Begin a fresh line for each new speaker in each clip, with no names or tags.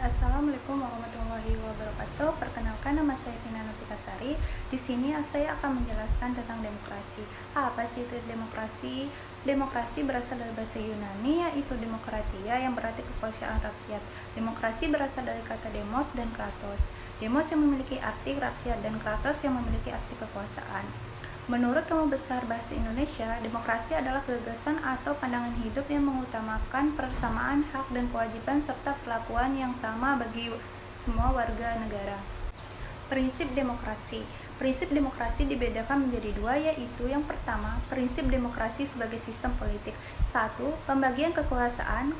Assalamualaikum warahmatullahi wabarakatuh. Perkenalkan, nama saya Vina Novitasari. Di sini saya akan menjelaskan tentang demokrasi. Apa sih itu demokrasi? Demokrasi berasal dari bahasa Yunani, yaitu demokratia, yang berarti kekuasaan rakyat. Demokrasi berasal dari kata demos dan kratos. Demos yang memiliki arti rakyat dan kratos yang memiliki arti kekuasaan. Menurut Kamus Besar Bahasa Indonesia, demokrasi adalah gagasan atau pandangan hidup yang mengutamakan persamaan hak dan kewajiban serta perlakuan yang sama bagi semua warga negara. Prinsip demokrasi. Prinsip demokrasi dibedakan menjadi dua, yaitu yang pertama, prinsip demokrasi sebagai sistem politik. 1. Pembagian kekuasaan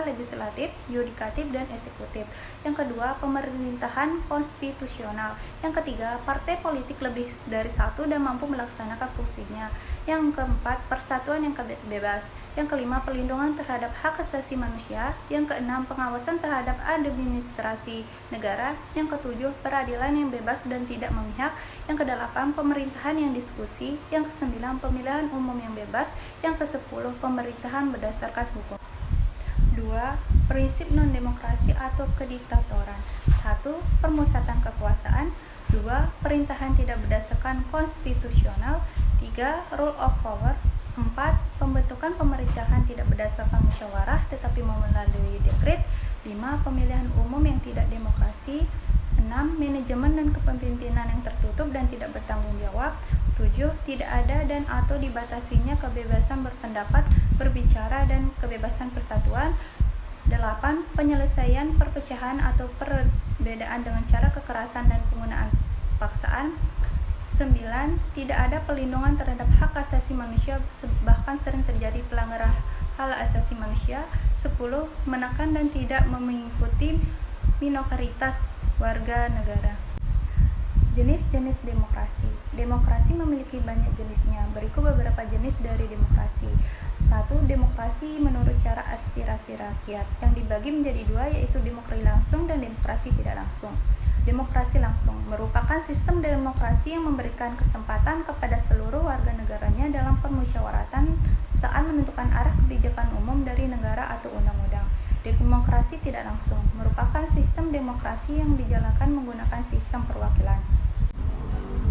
legislatif, yudikatif, dan eksekutif. Yang kedua, pemerintahan konstitusional. Yang ketiga, partai politik lebih dari satu dan mampu melaksanakan fungsinya. Yang keempat, persatuan yang bebas. Yang kelima, pelindungan terhadap hak asasi manusia. Yang keenam, pengawasan terhadap administrasi negara. Yang ketujuh, peradilan yang bebas dan tidak memihak. Yang kedelapan, pemerintahan yang diskusi. Yang kesembilan, pemilihan umum yang bebas. Yang kesepuluh, pemerintahan berdasarkan hukum. 2. Prinsip non-demokrasi atau kediktatoran. 1. Permusatan kekuasaan. 2. Perintahan tidak berdasarkan konstitusional. 3. Rule of power. 4. Pembentukan pemerintahan tidak berdasarkan musyawarah tetapi melalui dekret. 5. Pemilihan umum yang tidak demokrasi. 6. Manajemen dan kepemimpinan yang tertutup dan tidak bertanggung jawab. 7. Tidak ada dan atau dibatasinya kebebasan berpendapat, berbicara, dan kebebasan persatuan. 8. Penyelesaian perpecahan atau perbedaan dengan cara kekerasan dan penggunaan paksaan. 9. Tidak ada pelindungan terhadap hak asasi manusia, bahkan sering terjadi pelanggaran hak asasi manusia. 10. Menekan dan tidak mengikuti minoritas warga negara. Jenis-jenis demokrasi. Demokrasi memiliki banyak jenisnya. Berikut beberapa jenis dari demokrasi. 1. Demokrasi menurut cara aspirasi rakyat, yang dibagi menjadi dua, yaitu demokrasi langsung dan demokrasi tidak langsung. Demokrasi langsung merupakan sistem demokrasi yang memberikan kesempatan kepada seluruh warga negaranya dalam permusyawaratan saat menentukan arah kebijakan umum dari negara atau undang-undang. Demokrasi tidak langsung merupakan sistem demokrasi yang dijalankan menggunakan sistem perwakilan.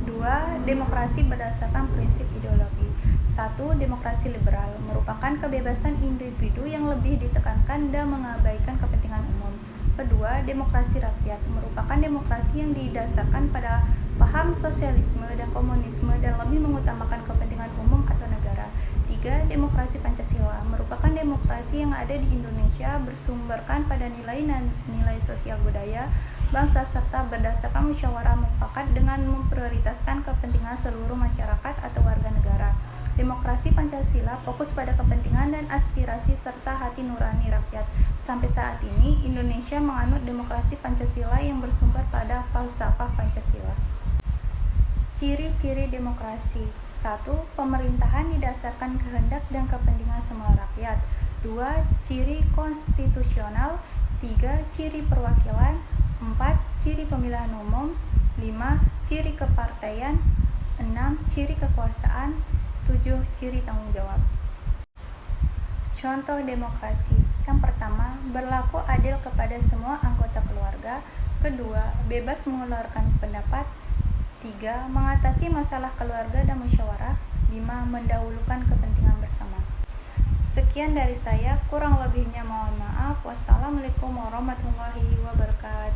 2. Demokrasi berdasarkan prinsip ideologi. 1. Demokrasi liberal merupakan kebebasan individu yang lebih ditekankan dan mengabaikan kepentingan umum. Kedua, demokrasi rakyat merupakan demokrasi yang didasarkan pada paham sosialisme dan komunisme dan lebih mengutamakan kepentingan umum atau negara. 3. Demokrasi Pancasila merupakan demokrasi yang ada di Indonesia, bersumberkan pada nilai sosial budaya bangsa serta berdasarkan musyawarah mufakat dengan memprioritaskan kepentingan seluruh masyarakat atau warga negara. Demokrasi Pancasila fokus pada kepentingan dan aspirasi serta hati nurani rakyat. Sampai saat ini, Indonesia menganut demokrasi Pancasila yang bersumber pada falsafah Pancasila. Ciri-ciri demokrasi. 1. Pemerintahan didasarkan kehendak dan kepentingan semua rakyat. 2. Ciri konstitusional. 3. Ciri perwakilan. 4. Ciri pemilihan umum. 5. Ciri kepartaian. 6. Ciri kekuasaan. 7. Ciri tanggung jawab. Contoh demokrasi. Yang pertama, berlaku adil kepada semua anggota keluarga. Kedua, bebas mengeluarkan pendapat. 3. Mengatasi masalah keluarga dan musyawarah. 5. Mendahulukan kepentingan bersama. Sekian dari saya, kurang lebihnya mohon maaf. Wassalamualaikum warahmatullahi wabarakatuh.